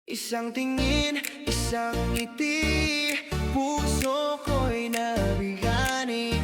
Isang tingin, isang ngiti, puso ko'y nabigani.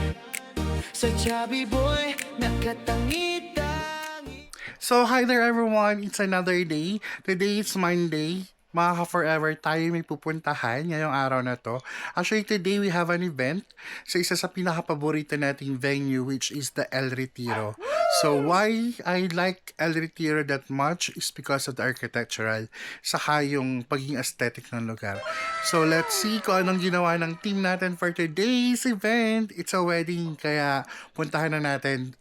Sa chubby boy, nakatangi-tangi. So, hi there everyone! It's another day. Today is Monday. Mga ka-forever, tayo may pupuntahan ngayong araw na to. Actually, today we have an event sa isa sa pinaka-paborito nating venue, which is the El Retiro. So, why I like El Retiro that much is because of the architectural, saka yung pagiging aesthetic ng lugar. So, let's see kung anong ginawa ng team natin for today's event. It's a wedding, kaya puntahan na natin.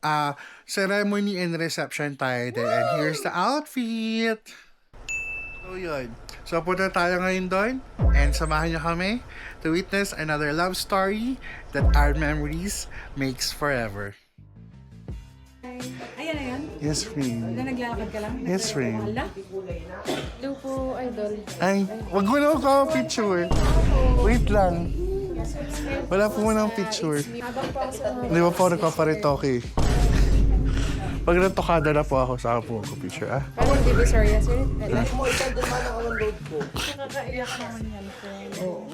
Ceremony and reception tayo din. And here's the outfit! So yun. So punta tayo ngayon doon and samahan niyo kami to witness another love story that our memories makes forever. Ayan na yan. Yes, friend. Na naglalakad ka lang. Yes, friend. Hala. Hello po, idol. Ay, wag mo na ako picture. Wait lang. Wala po muna ang picture. Habang po ako sa mga... Di ba po nagpaparitoke? Pag natokada na po ako, saka po ako picture, ah. Parang Divisoria, sir. Nakakaiyak naman yan. Oo.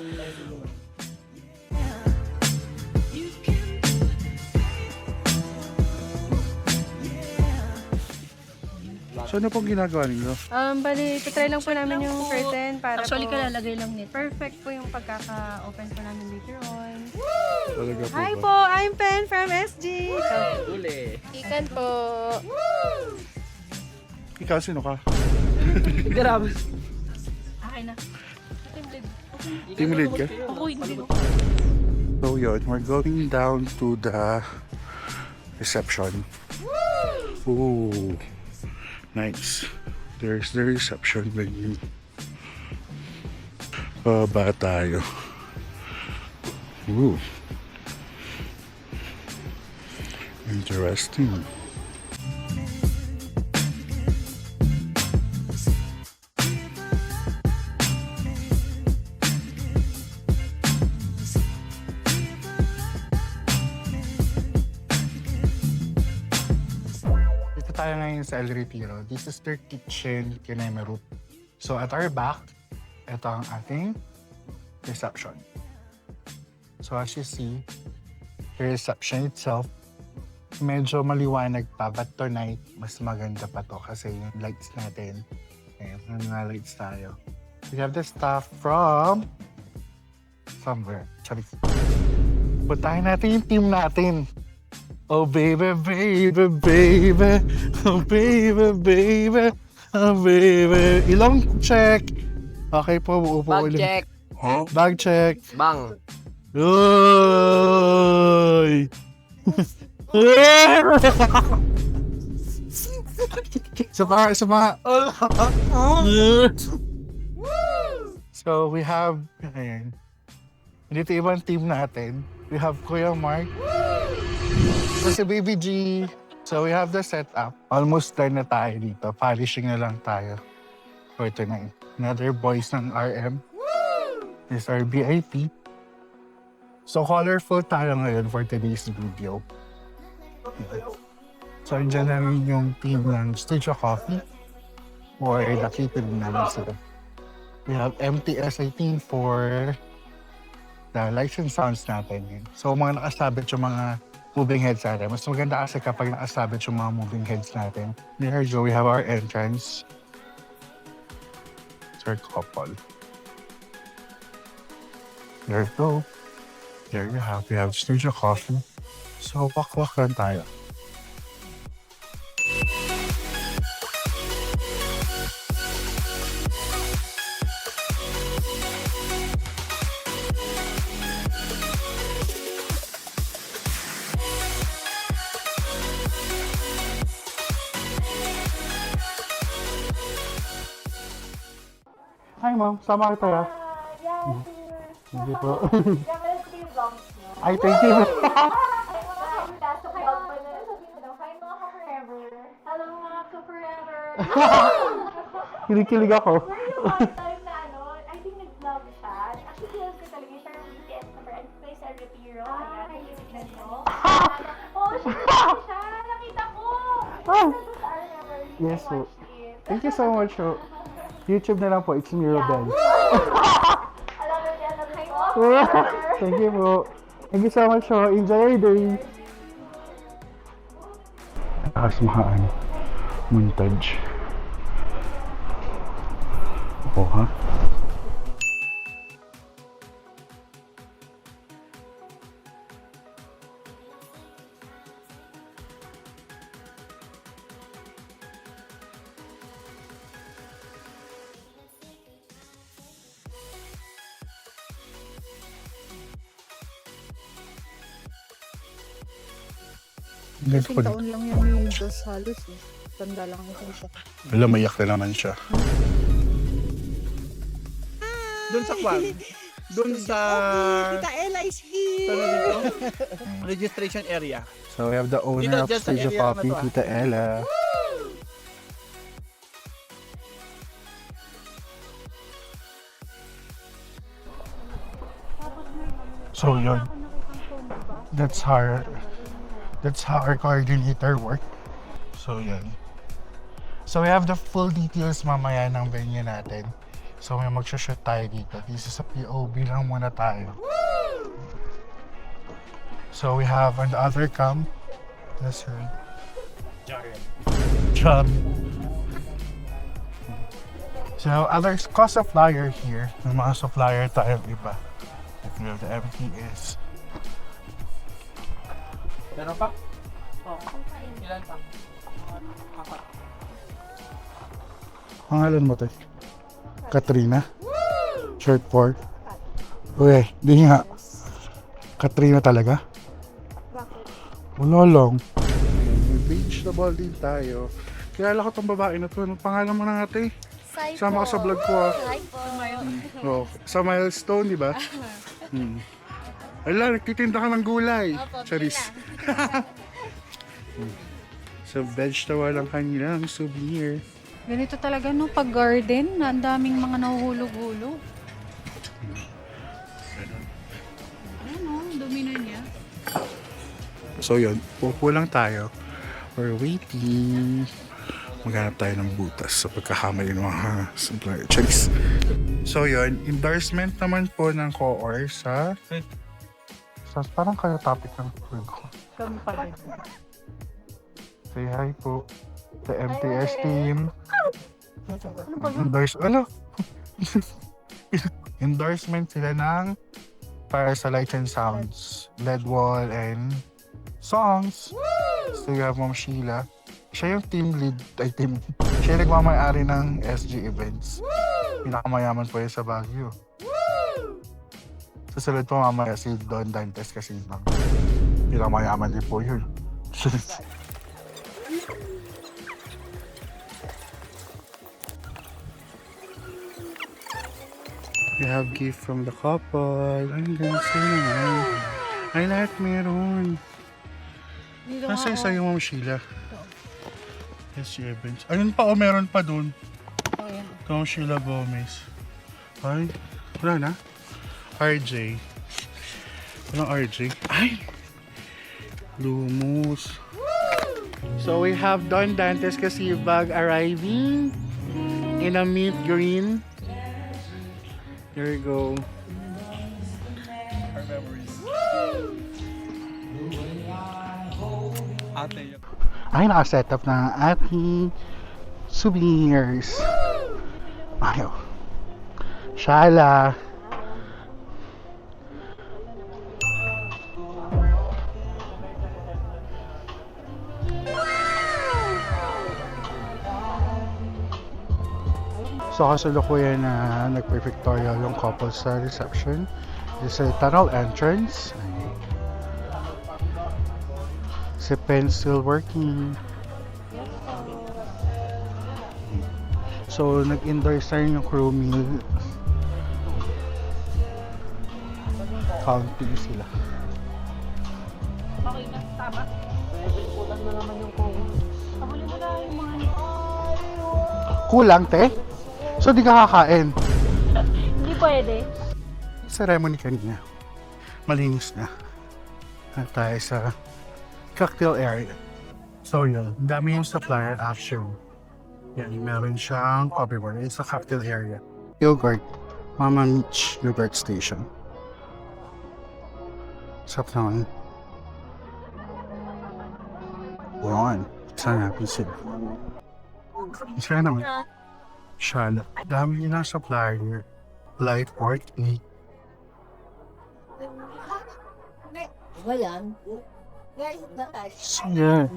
So ano pong ginagawa ninyo? Bali, try lang po namin yung curtain para Actually, po kalalagay lang nito. perfect po yung pagkaka-open po namin later on. Talaga po Hi ba? po, I'm Pen from SG. Ikan po. Ikaw, sino ka? Grabe. Akin na. Team lead ka? Ako hindi. So yun, we're going down to the reception. Ooh, nice. There's the reception venue. Baba tayo. Ooh. Interesting. Dito tayo ngayon sa El Retiro. This is their kitchen, Kinemeru. So at our back, ito ang ating reception. So as you see, the reception itself, medyo maliwanag pa, but tonight, mas maganda pa to kasi yung lights natin. Ayan, may mga lights tayo. We have the stuff from somewhere. Charis. Puntahin natin yung team natin. Oh baby, baby, baby. Oh baby, baby. Oh baby. Ilong check. Okay po, uupo Bag ulit. check. Huh? Bag check. Bang. Uy! Sa mga. So we have, ayan. Dito ibang team natin. We have Kuya Mark. Si Baby G. So we have the setup. Almost done na tayo dito. Polishing na lang tayo for tonight. Another boys ng RM. This is our VIP. So colorful tayo ngayon for today's video. So andyan na rin yung team ng Studio Coffee or nakita din namin sila. We have MTS18 for the lights and sounds natin. So mga nakasabit yung mga moving heads natin. Mas maganda kasi kapag nakasabit yung mga moving heads natin. There you go, we have our entrance. It's our couple. There you go. There you have, we have Studio Coffee. So wak-wak lang tayo. Hi ma'am, sama kita ya. Hindi po. Ay, thank you. Hello mga ka-forever! Kinikilig ako. One time na I think nag-vlog siya. Actually, kilala ko talaga siya ng BTS number. And play sa Retiro. Kaya, nag-isignan mo. Oo, siya! Nakita ko! Ah. I remember. Yes, I po. watched it. Thank you so much. Oh. YouTube na lang po, it's Mirabel. Alam mo yan, Thank you po. Thank you so much po. Enjoy your day. Takas mahaan. Montage. Oo ha? Kasing taon lang yan yung dos halos eh. Tanda lang ako siya. Wala, mayak na naman siya. Doon sa Kwan. Doon sa... Tita Ella is here! Ano dito? Registration area. So we have the owner of Dyan sa Stage of area na Coffee, to, ah. Tita Ella. So yun. That's how our coordinator work. So yun. So we have the full details mamaya ng venue natin. So may magsha-shoot tayo dito. This is a POV lang muna tayo. So we have on the other cam. That's her. John. So others cost of flyer here. May mga supplier tayo iba. If you know the everything is. Meron pa? Ilan pa? Pangalan mo to? Katrina? Short for? Uy, di nga. Katrina talaga? Wala lang. Vegetable din tayo. Kilala ko tong babae na to. Anong pangalan mo na nga ate? Sama ka sa vlog ko ah. Hi po. Oh, sa Milestone, di ba? Ala, nagtitinda ka ng gulay. Charis. So, vegetable ang kanilang souvenir. Ganito talaga no, pag garden, na ang daming mga nahuhulog-hulog. Ano, dumi na niya. So yun, pupo lang tayo. We're waiting. Maghanap tayo ng butas sa pagkakamali ng mga supplier. Charis. So yun, endorsement naman po ng COOR sa parang kayo topic ng vlog ko. Kami pa rin. Say hi po. The MTS team. Endorsement sila ng para sa Lights and Sounds, LED wall and songs. So you have Ma'am Sheila. Siya yung team lead, siya yung nagmamayari ng SG Events. Pinakamayaman po yun sa Baguio. Susunod po mamaya si Don Dantes kasi pinakamayaman din po yun. We have gift from the couple. Ay, ang ganda sa'yo naman. Ay, lahat meron. Nasa isa yung Ma'am Sheila. SG Events. Ayun pa, meron pa dun. Oh, yan. Ma'am Sheila Gomez. Ay, wala na. RJ. Walang RJ. Ay! Lumos. So we have Don Dantes kasi bag arriving in a mint green. There we go. Our memories. Ate. Ay, naka-set up na ang ating souvenirs. Ayaw. Shala. So kasalukuyan na nagpe-pictorial yung couple sa reception. This is a tunnel entrance. Si pen still working. So nag-endorse na rin yung crew meal. Counting sila. Okay na, tama. Pahuli mo na yung mga Kulang, te? So di ka kakain? Hindi pwede. Ceremony kanina. Malinis na. At tayo sa cocktail area. So yun, dami yung supplier after. Yan, meron siyang coffee bar. It's a cocktail area. Yogurt. Mama Mitch Yogurt Station. Sarap naman. Yan. Sana natin sila. Isa naman. Shala. Dami nila sa flyer. Life Port 8. So, yeah.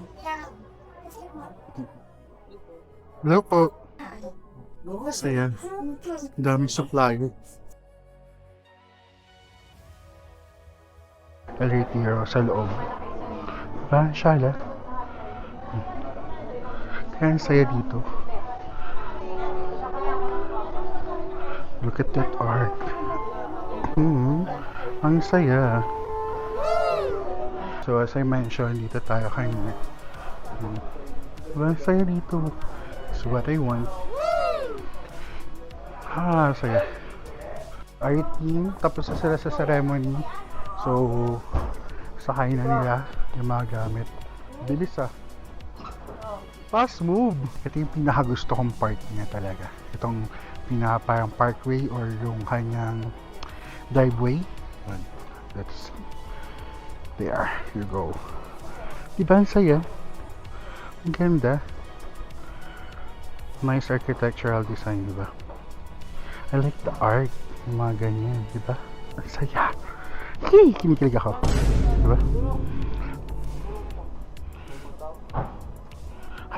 Hello po. So, yan. Dami sa flyer. Retiro sa loob. Ba, Shala? Kaya ang saya dito. Look at that art. Ang saya. So as I mentioned, dito tayo kanina. Ang saya dito. It's what I want. Saya. Art team, tapos na sila sa ceremony. So, sakay na nila yung mga gamit. Bilis Fast move! Ito yung pinakagusto kong part niya talaga. Itong parang parkway or yung kanyang driveway. That's there. You go. Diba ang saya? Ang ganda. Nice architectural design, diba? I like the art. Yung mga ganyan, diba? Ang saya. Hey! Kinikilig ako. Diba?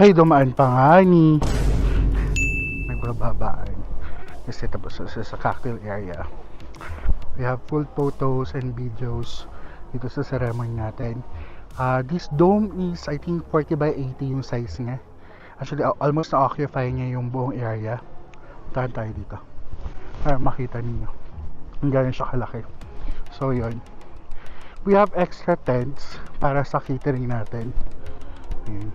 Hay, dumaan pa nga ni. Nagbababaan. Kasi tapos sa cocktail area. We have full photos and videos dito sa ceremony natin. This dome is, I think, 40 by 80 yung size niya. Actually, almost na-occupy niya yung buong area. Tahan tayo dito. Para makita niyo. Ang ganyan siya kalaki. So, yun. We have extra tents para sa catering natin. Ayan.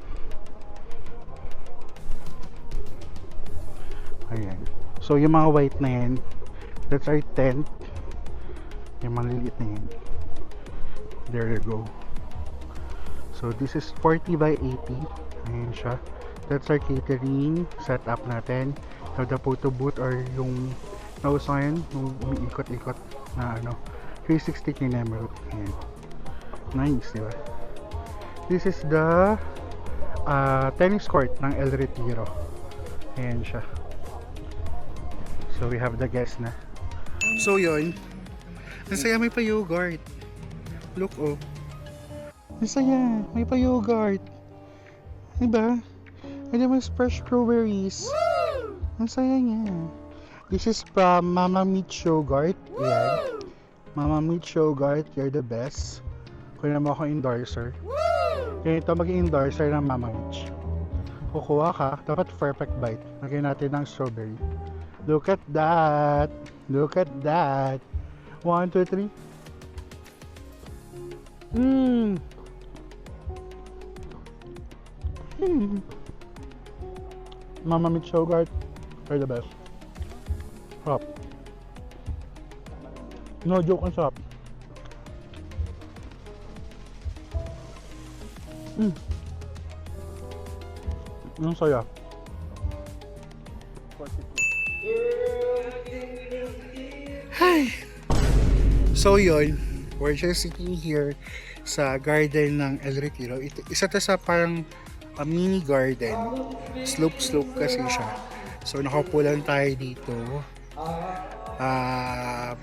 Ayan. So, yung mga white na yan, that's our tent. Yung mga lilit na yan. There you go. So, this is 40 by 80. Ayan siya. That's our catering setup natin. So, the photo booth or yung nose ngayon, yung umiikot-ikot na 360 camera. Ayan. Nice, diba? This is the tennis court ng El Retiro. Ayan siya. So, we have the guest na. So, yun. Ang saya, may pa-yogurt. Look, oh. Ang saya, may pa-yogurt. Diba? And then, mas fresh strawberries. Ang saya niya. This is from Mama Mitch Yogurt. Ayan. Mama Mitch Yogurt, you're the best. Kung naman ako endorser. Kaya ito maging endorser ng Mama Mitch. Kukuha ka, dapat perfect bite. Lagyan natin ng strawberry. Look at that! Look at that! 1, 2, 3. Mama Mitch Yogurt, you're the best. Sarap. No joke, ang sarap. Ang saya. Hi! So yun, we're just sitting here sa garden ng El Retiro. Isa to sa parang mini garden. Slope kasi siya. So nakaupo lang tayo dito.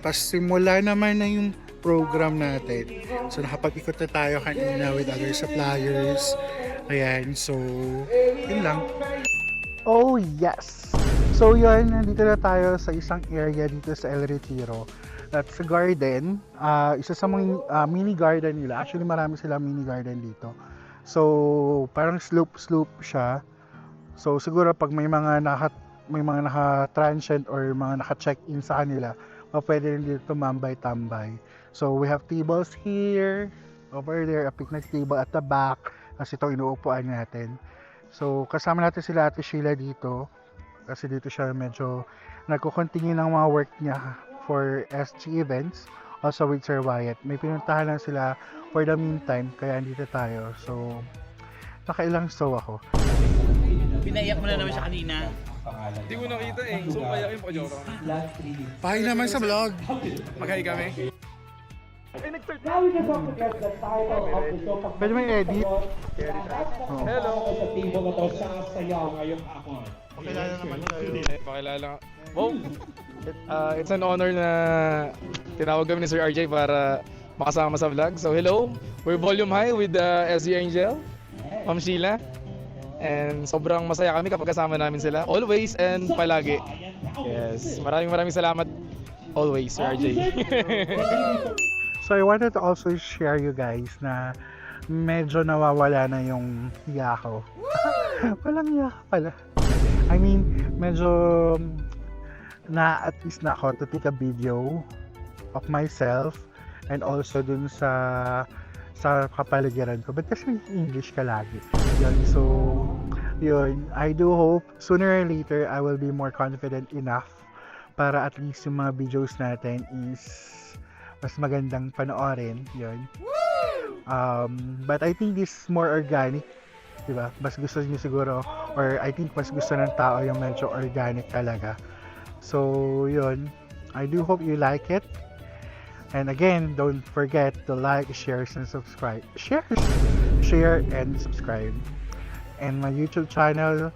Pasimula naman na yung program natin. So nakapag-ikot na tayo kanina with other suppliers. Ayan, so yun lang. Oh yes! So yun, nandito na tayo sa isang area dito sa El Retiro. That's a garden. Isa sa mga mini garden nila. Actually marami silang mini garden dito. So parang slope siya. So siguro pag may mga naka-transient or mga naka-check-in sa kanila, pwede rin dito tumambay-tambay. So we have tables here, over there, a picnic table at the back. Kasi ito inuupuan natin. So kasama natin sila Ate Sheila dito. Kasi dito siya medyo nagko-continue ng mga work niya for SG events. Also with Sir Wyatt. May pinuntahan lang sila for the meantime. Kaya andito tayo. So nakailang show ako. Pinaiyak mo na naman siya kanina. Hindi ko nakita eh. Gusto ko kayakin pa joke lang. Pahay naman sa vlog. Mag-hi kami. Pwede mo i-edit. Hello! Pakilala. Wow! It's an honor na tinawag kami ni Sir RJ para makasama sa vlog. So hello! We're volume high with SG Angel, Ma'am Sheila. And sobrang masaya kami kapag kasama namin sila. Always and palagi. Yes. Maraming salamat. Always, Sir RJ. So I wanted to also share you guys na medyo nawawala na yung hiya ko. Walang hiya pala. I mean, medyo at least na ako to take a video of myself and also dun sa kapaligiran ko. But kasi English ka lagi. Yun, so, yun. I do hope sooner or later I will be more confident enough para at least yung mga videos natin is mas magandang panoorin, yun. But I think this is more organic, diba? Mas gusto niyo siguro, or I think mas gusto ng tao yung medyo organic talaga. So, yun. I do hope you like it. And again, don't forget to like, share, and subscribe. Share and subscribe. And my YouTube channel,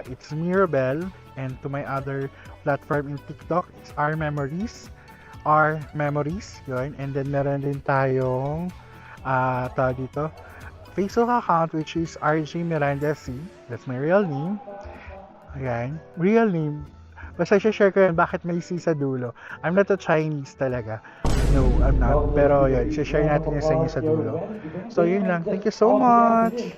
it's Mirabel. And to my other platform in TikTok, it's Our Memories, yun. And then meron din tayong tawag dito, Facebook account which is RJ Miranda C. That's my real name. Ayan, real name. Basta share ko yun, bakit may C sa dulo. I'm not a Chinese talaga. No, I'm not. Pero yun, share natin yun sa inyo sa dulo. So yun lang. Thank you so much!